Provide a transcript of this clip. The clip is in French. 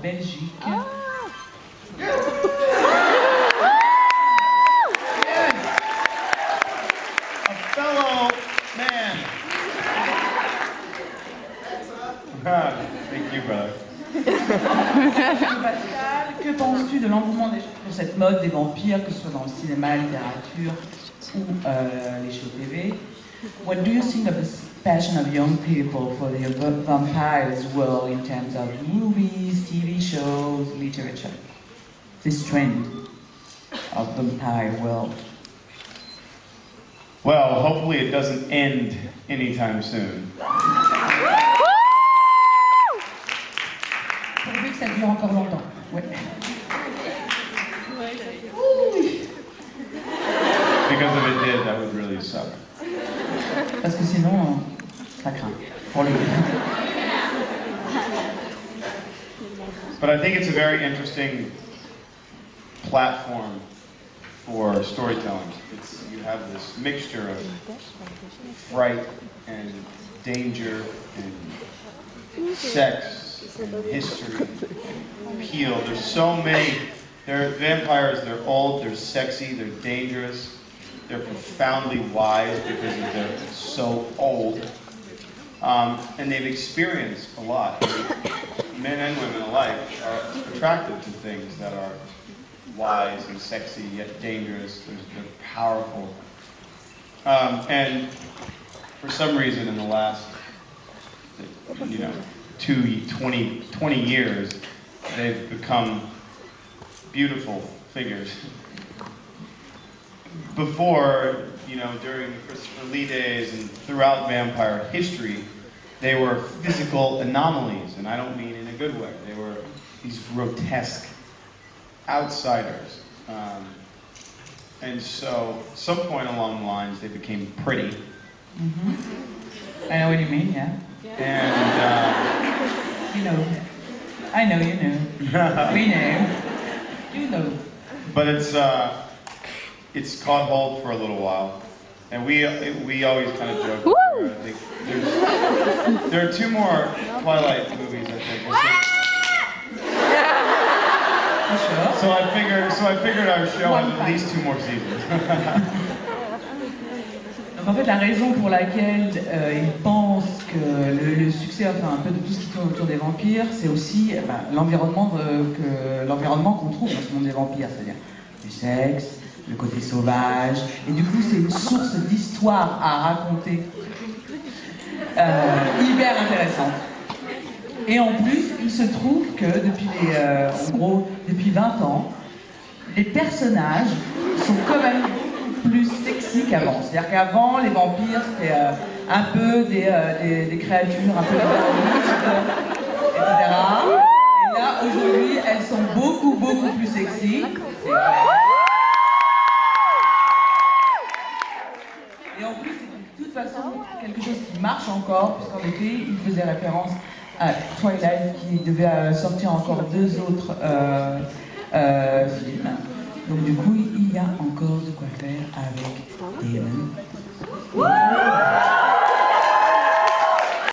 Belgique. Yes. A fellow man. Thank you, brother. Pascal, que penses-tu de l'engouement pour cette mode des vampires, que ce soit dans le cinéma, la littérature ou les shows TV? What do you think of this passion of young people for the vampires world in terms of movies, TV shows, literature? This trend of vampire world. Well, hopefully it doesn't end anytime soon. Pourvu que ça dure encore longtemps. Ouais. Because if it did, that would really suck. Parce que sinon, ça craint pour les But I think it's a very interesting platform for storytelling. You have this mixture of fright and danger and sex and history and appeal. There's so many. They're vampires, they're old, they're sexy, they're dangerous, they're profoundly wise because they're so old. And they've experienced a lot. Men and women alike are attracted to things that are wise and sexy yet dangerous. They're powerful. And for some reason in the last 20 years, they've become beautiful figures. Before, during the Christopher Lee days and throughout vampire history, they were physical anomalies, and I don't mean in a good way. They were these grotesque outsiders. And so, some point along the lines, they became pretty. Mm-hmm. I know what you mean, yeah. And, you know. I know you know. We know. You know. But it's caught hold for a little while. And we always kind of joke. I think there are 2 more Twilight movies, I think. So I figured I would show at least 2 more seasons. Donc en fait, la raison pour laquelle ils pensent que le succès, enfin un peu de tout ce qui tourne autour des vampires, c'est aussi l'environnement qu'on trouve dans ce monde des vampires, c'est-à-dire du sexe, le côté sauvage, et du coup c'est une source d'histoire à raconter hyper intéressante. Et en plus, il se trouve que depuis 20 ans, les personnages sont quand même plus sexy qu'avant. C'est-à-dire qu'avant, les vampires, c'était un peu des créatures un peu horribles, etc. Et là, aujourd'hui, elles sont beaucoup plus sexy. Et en plus, c'est de toute façon quelque chose qui marche encore, puisqu'en effet, il faisait référence à Twilight, qui devait sortir encore 2 autres films. Donc du coup, il y a encore de quoi faire avec Damon.